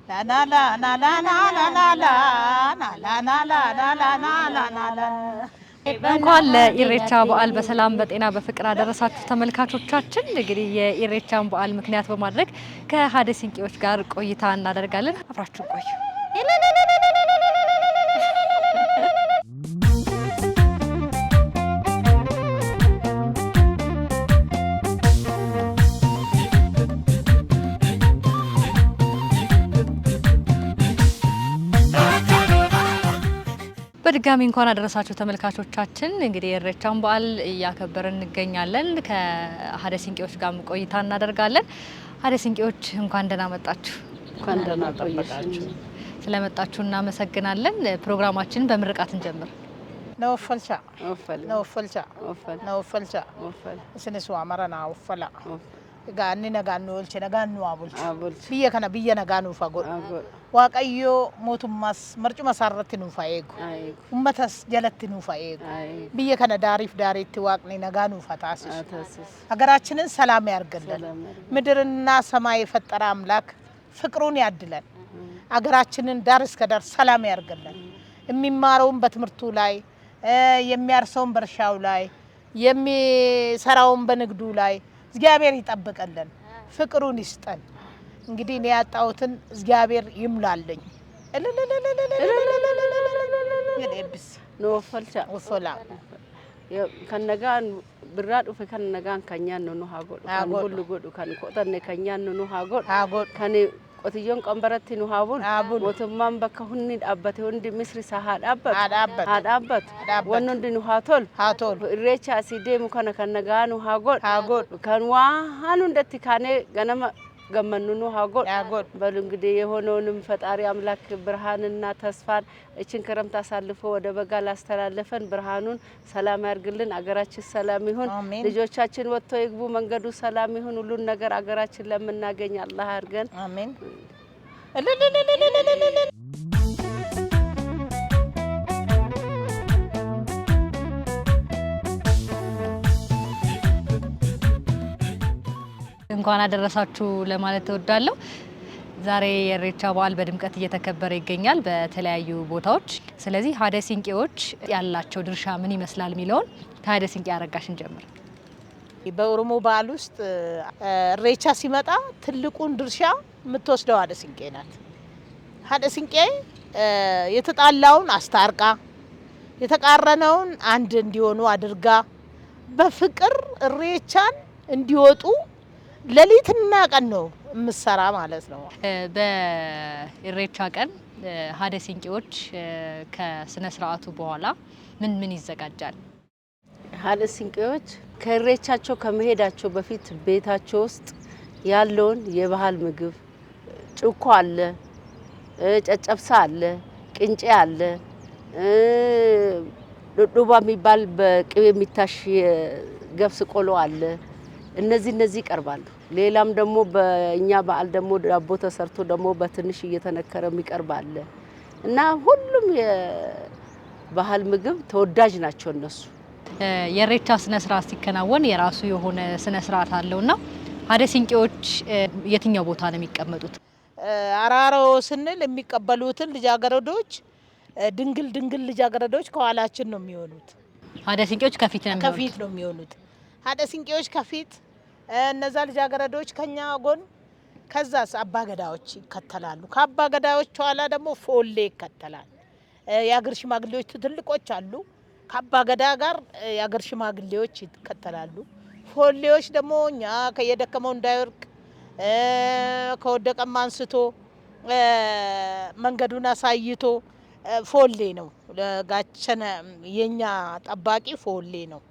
La la la la la la la la la la la la la la la la. እንኳን ለኢሬቻ በዓል በሰላም በጤና በፍቅር አደረሳችሁ ተመልካቾቻችን። እንግዲህ የኢሬቻን በዓል ምክንያት በማድረግ ከሀደ ሲንቄዎች ጋር ቆይታ እናደርጋለን። አብራችሁ ቆዩ። በድጋሚ እንኳን አደረሳችሁ ተመልካቾቻችን። እንግዲህ የኢሬቻን በዓል እያከበርን እንገኛለን። ከሀደ ሲንቄዎች ጋር ቆይታ እናደርጋለን። ሀደ ሲንቄዎች እንኳን ደህና መጣችሁ። እንኳን ደህና ቆያችሁ። ስለመጣችሁ እናመሰግናለን። ፕሮግራማችንን በምርቃት እንጀምር። ነውፈልቻ ወፈል ነውፈልቻ ወፈል ነውፈልቻ ወፈል እስንሱ አመረና ወፈላ ጋኒ ነጋኑ ወልቼ ነጋኑ አቡልቼ አቡልቼ ብየ ከነ ብየ ነጋኑ ፈጎድ waaqayyo mootummaas marcuma isaarratti nuuf haa eegu uummatas jalatti nuuf haa eegu biyya kana daariif daariitti waaqni nagaa nuuf haa taasisu ሀገራችንን ሰላም ያርግልን ምድርና ሰማይ የፈጠረ አምላክ ፍቅሩን ያድለን ሀገራችንን ዳር እስከ ዳር ሰላም ያርግልን የሚማረውን በትምህርቱ ላይ የሚያርሰውን በእርሻው ላይ የሚሰራውን በንግዱ ላይ እግዚአብሔር ይጠብቀልን ፍቅሩን ይስጠን እንግዲህ እኔ ያጣሁትን እግዚአብሔር ይምላልኝ የደብስ ነውፈልቻ ወፈላ ከነጋን ብራዱ ከነጋን ከኛን ነው ሀጎድ ሁሉ ጎዱ ከን ቆጠነ ከኛን ነው ሀጎድ ከኔ ቆትዮን ቀንበረት ነው ሀቡል ሞተማን በከሁኒ ዳበተ ወንድ ምስሪ ሳሃዳበት አዳበት ወንድ ነው ሀቶል ኢሬቻ ሲዴሙ ከነጋኑ ሀጎድ ከንዋ ሃኑ እንደት ካኔ ገነማ ገመኑኑ ሀጎድ በሉ እንግዲህ የሆነውንም ፈጣሪ አምላክ ብርሃንና ተስፋን እችን ክረምት አሳልፎ ወደ በጋ ላስተላለፈን ብርሃኑን ሰላም ያርግልን አገራችን ሰላም ይሁን ልጆቻችን ወጥተው ይግቡ መንገዱ ሰላም ይሁን ሁሉን ነገር አገራችን ለምናገኝ አላህ ያርገን አሜን እንኳን አደረሳችሁ ለማለት ተወዳለሁ። ዛሬ የኢሬቻ በዓል በድምቀት እየተከበረ ይገኛል በተለያዩ ቦታዎች። ስለዚህ ሀደ ሲንቄዎች ያላቸው ድርሻ ምን ይመስላል የሚለውን ከሀደ ሲንቄ አረጋሽን ጀምር። በኦሮሞ በዓል ውስጥ ኢሬቻ ሲመጣ ትልቁን ድርሻ የምትወስደው ሀደ ሲንቄ ናት። ሀደ ሲንቄ የተጣላውን አስታርቃ የተቃረነውን አንድ እንዲሆኑ አድርጋ በፍቅር ኢሬቻን እንዲወጡ ለሊትና ቀን ነው ምሰራ ማለት ነው። በኢሬቻ ቀን ሀደ ሲንቄዎች ከስነ ስርዓቱ በኋላ ምን ምን ይዘጋጃል? ሀደ ሲንቄዎች ከኢሬቻቸው ከመሄዳቸው በፊት ቤታቸው ውስጥ ያለውን የባህል ምግብ ጭኮ አለ፣ ጨጨብሳ አለ፣ ቅንጬ አለ፣ ዱዱባ የሚባል በቅቤ የሚታሽ ገብስ ቆሎ አለ። እነዚህ ይቀርባሉ። ሌላም ደግሞ በእኛ በዓል ደግሞ ዳቦ ተሰርቶ ደግሞ በትንሽ እየተነከረ የሚቀርብ አለ እና ሁሉም የባህል ምግብ ተወዳጅ ናቸው እነሱ። የኢሬቻ ስነ ስርዓት ሲከናወን የራሱ የሆነ ስነ ስርዓት አለውና ሀደ ሲንቄዎች የትኛው ቦታ ነው የሚቀመጡት? አራሮ ስንል የሚቀበሉትን ልጃገረዶች ድንግል ልጃገረዶች ከኋላችን ነው የሚሆኑት። ሀደ ሲንቄዎች ከፊት ነው የሚሆኑት። ሀደ ሲንቄዎች ከፊት እነዛ ልጃገረዶች ከኛ ጎን ከዛስ አባገዳዎች ይከተላሉ። ከአባገዳዎች ኋላ ደግሞ ፎሌ ይከተላል። የአገር ሽማግሌዎች ትልቆች አሉ። ከአባገዳ ጋር የአገር ሽማግሌዎች ይከተላሉ። ፎሌዎች ደግሞ እኛ ከየደከመው እንዳይወርቅ ከወደቀም አንስቶ መንገዱን አሳይቶ ፎሌ ነው ለጋቸነ የኛ ጠባቂ ፎሌ ነው።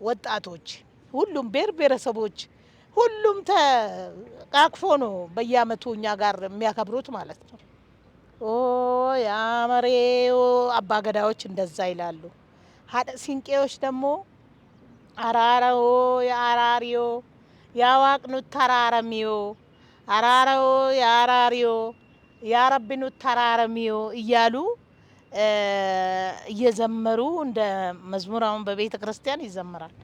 ወጣቶች ሁሉም ብሔረሰቦች ሁሉም ተቃቅፎ ነው በየአመቱ እኛ ጋር የሚያከብሩት ማለት ነው። ኦ ያመሬው አባገዳዎች እንደዛ ይላሉ። ሀደ ሲንቄዎች ደግሞ አራራው ያራሪዮ ያዋቅኑት ተራረሚዮ አራራው ያራሪዮ ያረብኑት ተራረሚዮ እያሉ እየዘመሩ እንደ መዝሙራውን በቤተ ክርስቲያን ይዘምራል።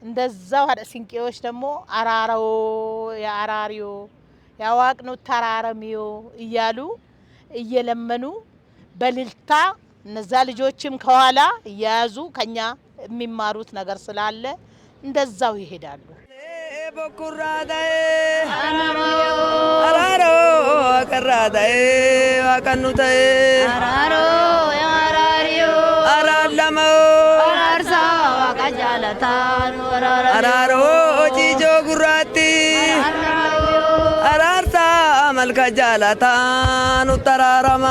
እንደዛው ሀደ ሲንቄዎች ደግሞ አራራው ያራሪዮ ያዋቅኑ ተራረሚዮ እያሉ እየለመኑ በልልታ እነዛ ልጆችም ከኋላ እያያዙ ከኛ የሚማሩት ነገር ስላለ እንደዛው ይሄዳሉ። በኩራዳዬ አራሮ አቀራዳዬ አቀኑታዬ አራሮ ያራሪዮ አራለሞ አራርሳ ዋቀጃለታን አራሮ ጂጆ ጉራቲ አራርሳ መልከ ጃለታን ተራረማ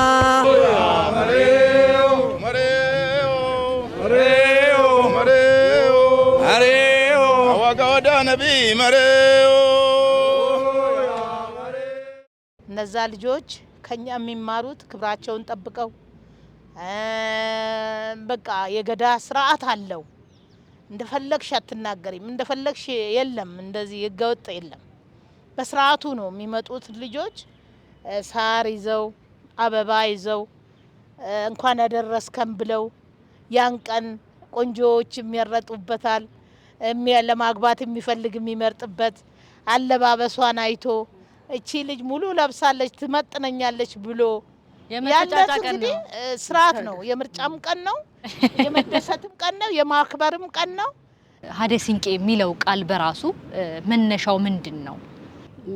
ነቢ መሬው እነዛ ልጆች ከኛ የሚማሩት ክብራቸውን ጠብቀው በቃ የገዳ ስርዓት አለው። እንደፈለግሽ አትናገሪም፣ እንደፈለግሽ የለም፣ እንደዚህ ይገወጥ የለም። በስርዓቱ ነው የሚመጡት ልጆች። ሳር ይዘው አበባ ይዘው እንኳን ያደረስከን ብለው ያን ቀን ቆንጆዎች የሚያረጡበታል። ለማግባት የሚፈልግ የሚመርጥበት አለባበሷን አይቶ እቺ ልጅ ሙሉ ለብሳለች ትመጥነኛለች ብሎ የመጨጫጫ ቀን ነው። ስርዓት ነው። የምርጫም ቀን ነው፣ የመደሰትም ቀን ነው፣ የማክበርም ቀን ነው። ሀደ ሲንቄ የሚለው ቃል በራሱ መነሻው ምንድነው?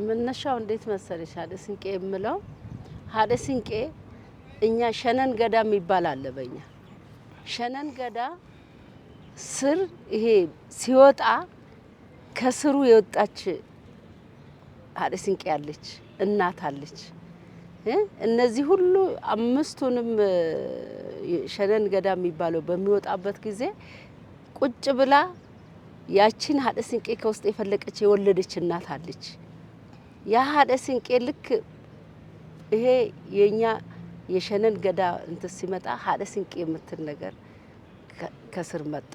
መነሻው እንዴት መሰለሽ? ሀደ ሲንቄ የምለው ሀደ ሲንቄ እኛ ሸነን ገዳ የሚባል አለ በእኛ ሸነን ገዳ ስር ይሄ ሲወጣ ከስሩ የወጣች ሀደ ሲንቄ ያለች እናት አለች። እነዚህ ሁሉ አምስቱንም ሸነን ገዳ የሚባለው በሚወጣበት ጊዜ ቁጭ ብላ ያቺን ሀደ ሲንቄ ከውስጥ የፈለቀች የወለደች እናት አለች። ያ ሀደ ሲንቄ ልክ ይሄ የኛ የሸነን ገዳ እንትን ሲመጣ ሀደ ሲንቄ የምትል ነገር ከስር መጣ።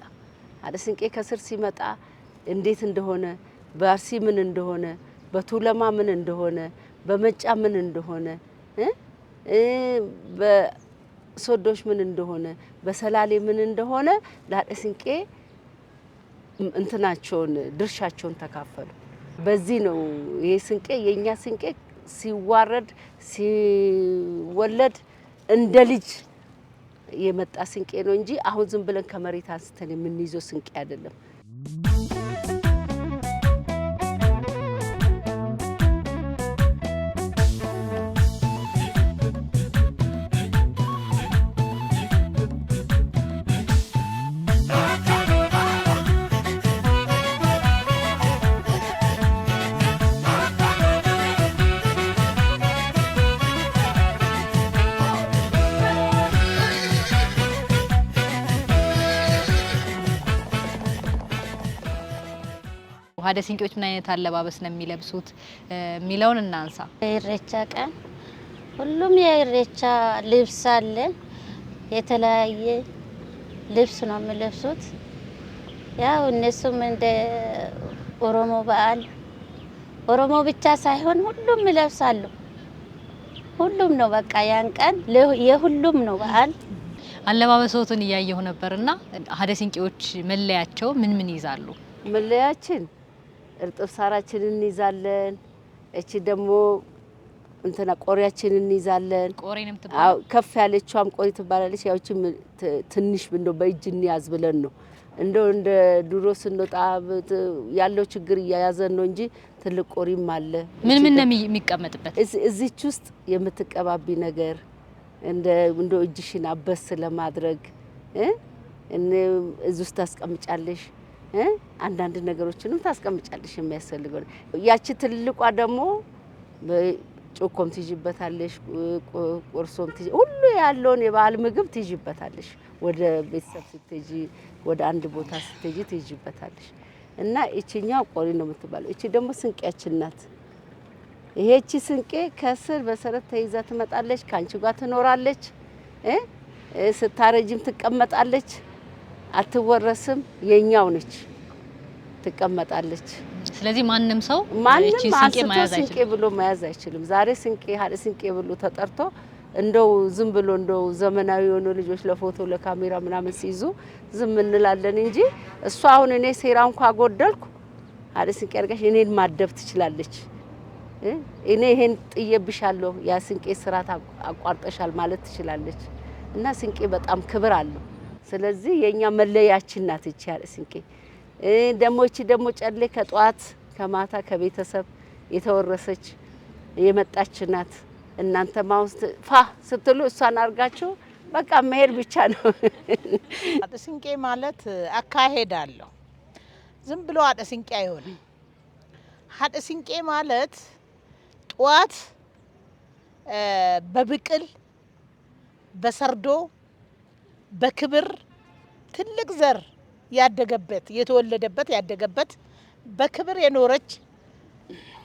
ሀደ ሲንቄ ከስር ሲመጣ እንዴት እንደሆነ በአርሲ ምን እንደሆነ በቱለማ ምን እንደሆነ በመጫ ምን እንደሆነ በሶዶሽ ምን እንደሆነ በሰላሌ ምን እንደሆነ ለሀደ ሲንቄ እንትናቸውን ድርሻቸውን ተካፈሉ። በዚህ ነው ይሄ ሲንቄ የኛ ሲንቄ ሲዋረድ ሲወለድ እንደ ልጅ የመጣ ሲንቄ ነው እንጂ አሁን ዝም ብለን ከመሬት አንስተን የምንይዘው ሲንቄ አይደለም። ሀደ ሲንቄዎች ምን አይነት አለባበስ ነው የሚለብሱት ሚለውን እናንሳ። የኢሬቻ ቀን ሁሉም የኢሬቻ ልብስ አለ። የተለያየ ልብስ ነው የሚለብሱት። ያው እነሱም እንደ ኦሮሞ በዓል ኦሮሞ ብቻ ሳይሆን ሁሉም ይለብሳሉ። ሁሉም ነው በቃ ያን ቀን የሁሉም ነው በዓል። አለባበሶትን እያየሁ ነበርና ሀደ ሲንቄዎች መለያቸው ምን ምን ይዛሉ? መለያችን እርጥብ ሳራችንን እንይዛለን። እቺ ደግሞ እንትና ቆሪያችንን እንይዛለን። ቆሪንም ትባል ከፍ ያለችዋም ቆሪ ትባላለች። ያው እቺ ትንሽ እንደው በእጅ እንያዝ ብለን ነው እንደው እንደ ድሮ ስንወጣ ያለው ችግር እያያዘን ነው እንጂ ትልቅ ቆሪም አለ። ምን ምን ነው የሚቀመጥበት? እዚች ውስጥ የምትቀባቢ ነገር እንደው እጅሽን አበስ ለማድረግ እዚህ ውስጥ ታስቀምጫለሽ። አንዳንድ ነገሮችንም ታስቀምጫለሽ የሚያስፈልገው። ያቺ ትልቋ ደግሞ ጮኮም ትይዥበታለሽ፣ ቁርሶም ሁሉ ያለውን የበዓል ምግብ ትይዥበታለሽ። ወደ ቤተሰብ ስትሄጂ ወደ አንድ ቦታ ስትሄጂ ትይዥበታለሽ። እና እቺኛው ቆሪ ነው የምትባለው። እቺ ደግሞ ስንቄያችን ናት። ይሄቺ ስንቄ ከስር በሰረት ተይዛ ትመጣለች፣ ካንቺ ጋር ትኖራለች። ስታረጅም ትቀመጣለች፣ አትወረስም፣ የኛው ነች፣ ትቀመጣለች። ስለዚህ ማንም ሰው እቺ ስንቄ ብሎ መያዝ አይችልም። ዛሬ ስንቄ ሀደ ስንቄ ብሎ ተጠርቶ እንደው ዝም ብሎ እንደው ዘመናዊ የሆኑ ልጆች ለፎቶ ለካሜራ ምናምን ሲይዙ ዝም እንላለን እንጂ እሷ አሁን እኔ ሴራውን ካጎደልኩ ሀደ ስንቄ አድርጋሽ እኔን ማደብ ትችላለች። እኔ ይሄን ጥየብሻለሁ ያ ስንቄ ስራት አቋርጠሻል ማለት ትችላለች። እና ስንቄ በጣም ክብር አለው። ስለዚህ የኛ መለያችን ናት እቺ ስንቄ። ደሞ እቺ ደሞ ጨሌ ከጧት ከማታ ከቤተሰብ የተወረሰች የመጣች ናት። እናንተ ማውስት ፋ ስትሉ እሷን አርጋችሁ በቃ መሄድ ብቻ ነው። አደ ስንቄ ማለት አካሄዳለሁ። ዝም ብሎ አደ ስንቄ አይሆንም። አደ ስንቄ ማለት ጧት በብቅል በሰርዶ በክብር ትልቅ ዘር ያደገበት የተወለደበት ያደገበት በክብር የኖረች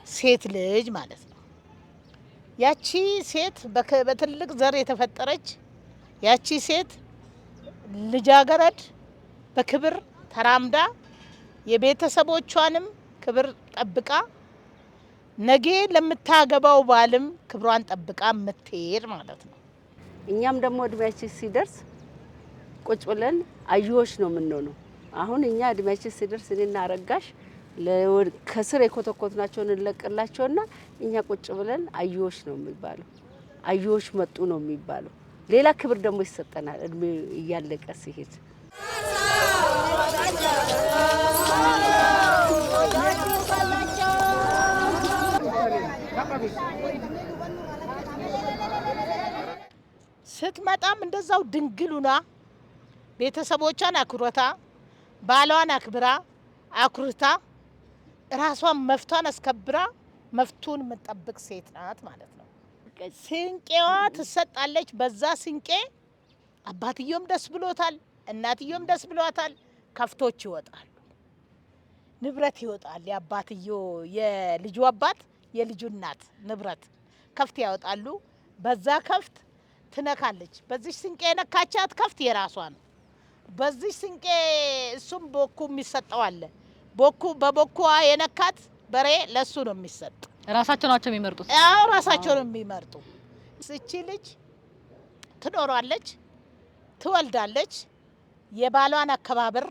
ሴት ልጅ ማለት ነው። ያቺ ሴት በትልቅ ዘር የተፈጠረች ያቺ ሴት ልጃገረድ በክብር ተራምዳ የቤተሰቦቿንም ክብር ጠብቃ ነገ ለምታገባው ባልም ክብሯን ጠብቃ የምትሄድ ማለት ነው። እኛም ደግሞ እድሜያችን ሲደርስ ቁጭ ብለን አዩዎች ነው የምንሆነው። አሁን እኛ እድሜያችን ሲደርስ እኔና አረጋሽ ከስር የኮተኮትናቸውን እንለቅላቸውና እኛ ቁጭ ብለን አዩዎች ነው የሚባለው። አዩዎች መጡ ነው የሚባለው። ሌላ ክብር ደግሞ ይሰጠናል እድሜ እያለቀ ሲሄድ። ስትመጣም እንደዛው ድንግሉና ቤተሰቦቿን አክብሮታ ባሏን አክብራ አኩርታ ራሷን መፍቷን አስከብራ መፍቱን የምትጠብቅ ሴት ናት ማለት ነው። ስንቄዋ ትሰጣለች። በዛ ስንቄ አባትዮም ደስ ብሎታል፣ እናትዮም ደስ ብሏታል። ከፍቶች ይወጣሉ፣ ንብረት ይወጣል። የአባትዮ የልጁ አባት የልጁ እናት ንብረት ከፍት ያወጣሉ። በዛ ከፍት ትነካለች። በዚህ ስንቄ የነካቻት ከፍት የራሷ ነው። በዚህ ስንቄ እሱም ቦኩ የሚሰጠው አለ። ቦኩ በቦኩ የነካት በሬ ለሱ ነው የሚሰጥ። ራሳቸው ናቸው የሚመርጡት። አዎ ራሳቸው ነው የሚመርጡ። እቺ ልጅ ትኖራለች፣ ትወልዳለች። የባሏን አከባበር፣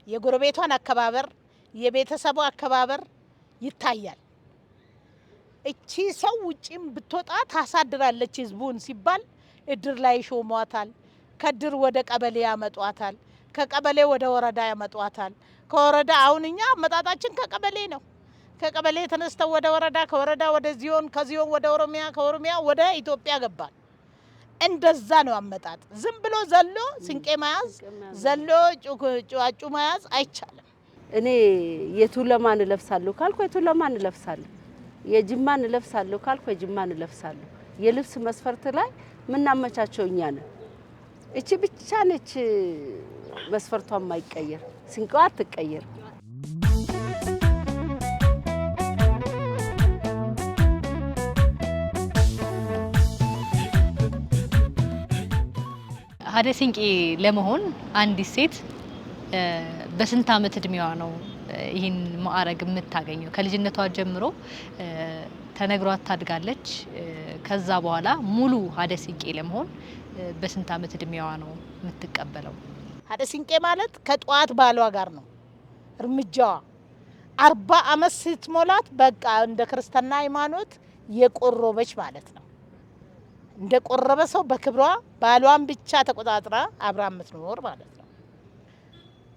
የጎረቤቷን አከባበር፣ የቤተሰቡ አከባበር ይታያል። እቺ ሰው ውጪም ብትወጣ ታሳድራለች ህዝቡን ሲባል እድር ላይ ሾሟታል። ከድር ወደ ቀበሌ ያመጧታል። ከቀበሌ ወደ ወረዳ ያመጧታል። ከወረዳ አሁን እኛ አመጣጣችን ከቀበሌ ነው። ከቀበሌ ተነስተው ወደ ወረዳ፣ ከወረዳ ወደ ዚዮን፣ ከዚዮን ወደ ኦሮሚያ፣ ከኦሮሚያ ወደ ኢትዮጵያ ገባል። እንደዛ ነው አመጣጥ። ዝም ብሎ ዘሎ ስንቄ መያዝ ዘሎ ጫጩ መያዝ አይቻልም። እኔ የቱለማን እለብሳለሁ ካልኩ የቱለማን እለብሳለሁ፣ የጅማን እለብሳለሁ ካልኩ የጅማን እለብሳለሁ። የልብስ መስፈርት ላይ ምናመቻቸው እኛ ነን። እቺ ብቻ ነች መስፈርቷ የማይቀየር፣ ስንቄዋ አትቀየር። ሀደ ስንቄ ለመሆን አንዲት ሴት በስንት ዓመት እድሜዋ ነው ይህን ማዕረግ የምታገኘው? ከልጅነቷ ጀምሮ ተነግሯት ታድጋለች። ከዛ በኋላ ሙሉ ሀደ ስንቄ ለመሆን በስንት ዓመት እድሜዋ ነው የምትቀበለው? ሀደ ስንቄ ማለት ከጧት ባሏ ጋር ነው እርምጃዋ። 40 ዓመት ስትሞላት በቃ እንደ ክርስትና ሃይማኖት የቆረበች ማለት ነው። እንደ ቆረበ ሰው በክብሯ ባሏን ብቻ ተቆጣጥራ አብራ የምትኖር ማለት ነው።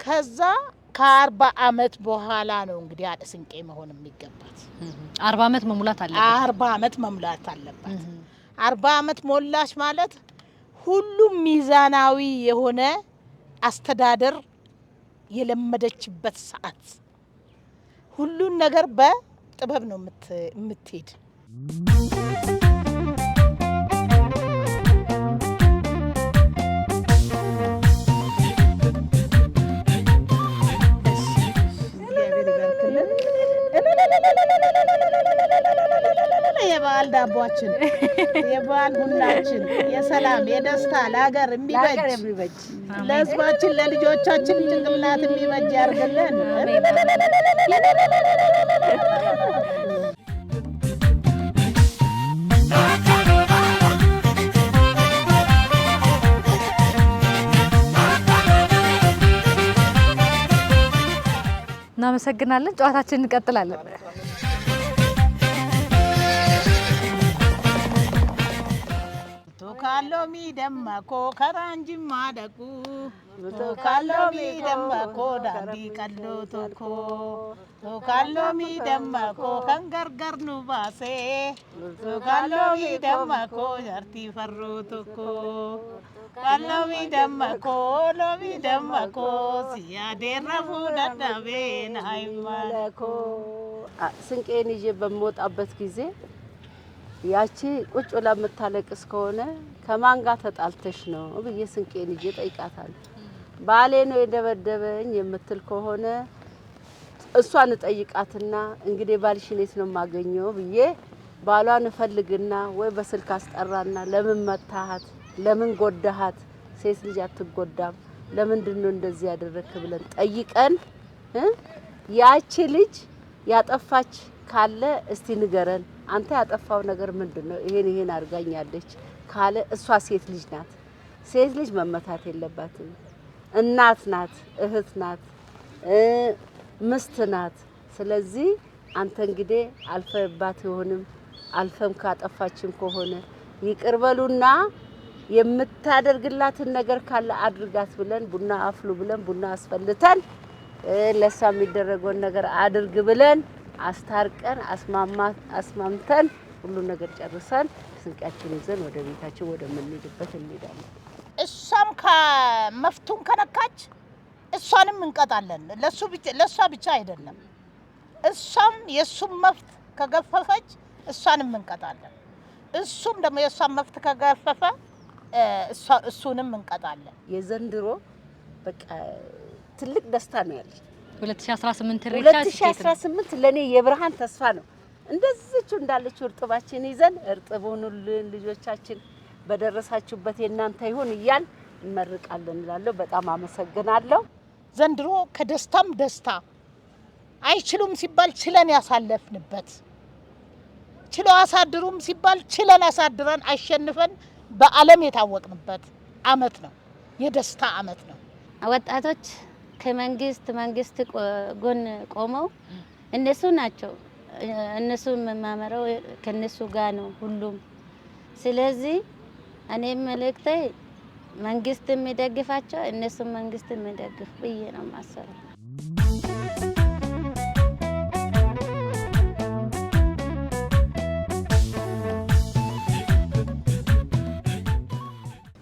ከዛ ከ40 ዓመት በኋላ ነው እንግዲህ ሀደ ስንቄ መሆን የሚገባት። 40 ዓመት መሙላት አለባት። 40 ዓመት መሙላት አለባት። 40 ዓመት ሞላች ማለት ሁሉም ሚዛናዊ የሆነ አስተዳደር የለመደችበት ሰዓት፣ ሁሉን ነገር በጥበብ ነው የምትሄድ። የበዓል ዳቦአችን የበዓል ቡናችን የሰላም የደስታ ለሀገር የሚበጅ ለሕዝባችን ለልጆቻችን ጭንቅላት የሚበጅ ያርግልን። እናመሰግናለን። ጨዋታችንን እንቀጥላለን። Burtukaanloomii dammakoo karaan jimmaa dhaqu. Burtukaanloomii dammakoo daandii qalloo tokko. Burtukaanloomii dammakoo kan gargar nu baasee. Burtukaanloomii dammakoo jaartii farroo tokko. Burtukaanloomii dammakoo siyaadeen rafuu dadhabee naa himalakoo. ስንቄን ይዤ በምወጣበት ጊዜ ያቺ ቁጭ ብላ የምታለቅስ ከሆነ ከማን ጋር ተጣልተሽ ነው ብዬ ስንቄን ይዤ ጠይቃታለሁ። ባሌ ነው የደበደበኝ የምትል ከሆነ እሷን ጠይቃትና እንግዲህ ባልሽን የት ነው የማገኘው ብዬ ባሏን እፈልግና ወይ በስልክ አስጠራና ለምን መታሃት ለምን ጎዳሃት ሴት ልጅ አትጎዳም ለምንድን ነው እንደዚህ ያደረክ ብለን ጠይቀን ያቺ ልጅ ያጠፋች ካለ እስቲ ንገረን አንተ ያጠፋው ነገር ምንድነው ይሄን አርጋኛለች ካለ እሷ ሴት ልጅ ናት ሴት ልጅ መመታት የለባትም እናት ናት እህት ናት ምስት ናት ስለዚህ አንተ እንግዲህ አልፈባት ይሆንም አልፈም ካጠፋችም ከሆነ ይቅርበሉና የምታደርግላትን ነገር ካለ አድርጋት ብለን ቡና አፍሉ ብለን ቡና አስፈልተን ለሷ የሚደረገው ነገር አድርግ ብለን አስታርቀን አስማምተን ሁሉ ነገር ጨርሰን ስንቃችን ይዘን ወደ ቤታችን ወደ ምንሄድበት እንሄዳለን። እሷም ከመፍቱን ከነካች እሷንም እንቀጣለን። ለሷ ብቻ አይደለም። እሷም የሱም መፍት ከገፈፈች እሷንም እንቀጣለን። እሱም ደግሞ የሷም መፍት ከገፈፈ እሱንም እንቀጣለን። የዘንድሮ በቃ ትልቅ ደስታ ነው ያለኝ 2018 ሬቻ 2018 ለኔ የብርሃን ተስፋ ነው እንደዚህቹ እንዳለችው እርጥባችን ይዘን እርጥቡንልን ልጆቻችን በደረሳችሁበት የናንተ ይሁን ይያል እንመርቃለን እንላለሁ በጣም አመሰግናለሁ ዘንድሮ ከደስታም ደስታ አይችሉም ሲባል ችለን ያሳለፍንበት ችለው አሳድሩም ሲባል ችለን አሳድረን አሸንፈን በዓለም የታወቅንበት አመት ነው የደስታ አመት ነው ወጣቶች ከመንግስት ጎን ቆመው እነሱ ናቸው እነሱ መማመረው ከነሱ ጋር ነው ሁሉም ስለዚህ እኔ መልእክቴ መንግስት የሚደግፋቸው እነሱ መንግስት የሚደግፍ ብዬ ነው ማሰብ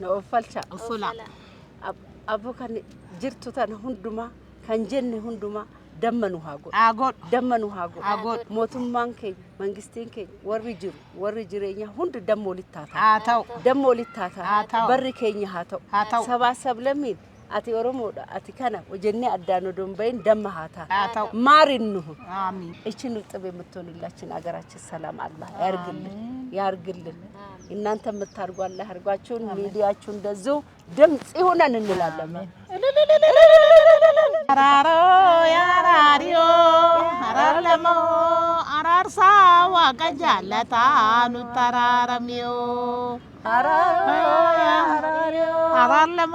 ነው ፈልቻ ኡፉላ አቦ ካን ጅርቱ ተን ሁንዱማ ካንጀን ሁንዱማ ደመኑ ሃጎ ሞቱማን ከ መንግስቴን ከ ወሪ ጅሬኛ ሁንድ ደሞ ሊታታ በር ከኛ ሃተው ሰባሰብ ለሚን አቲ ኦሮሞዳ አቲ ካና ወጀኔ አዳኖ ዶምባይን ደማሃታ ማሪንሁ አሚን እቺን ልጥብ የምትሆንላችን አገራችን ሰላም አላህ ያርግልን እናንተ የምታርጉ አላህ ያርጓችሁ ሚዲያችሁ እንደዚሁ ድምጽ ይሆነን እንላለን አራሮ ያራሪዮ አራለሞ አራርሳ ዋቀጃለታ ኑተራረሚዮ አራሮ ያራሪዮ አራለሞ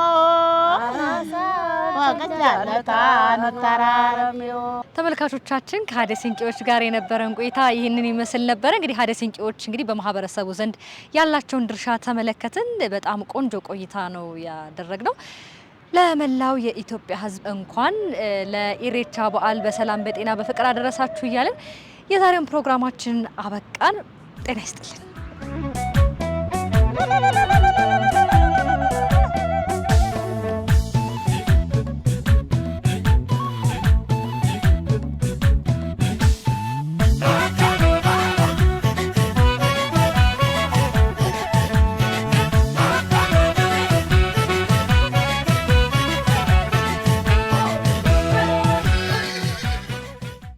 ተመልካቾቻችን ከሀደ ሲንቄዎች ጋር የነበረን ቆይታ ይህንን ይመስል ነበር። እንግዲህ ሀደ ሲንቄዎች እንግዲህ በማህበረሰቡ ዘንድ ያላቸውን ድርሻ ተመለከትን። በጣም ቆንጆ ቆይታ ነው ያደረግነው። ለመላው የኢትዮጵያ ሕዝብ እንኳን ለኢሬቻ በዓል በሰላም በጤና በፍቅር አደረሳችሁ እያልን የዛሬውን ፕሮግራማችን አበቃን። ጤና ይስጥልን።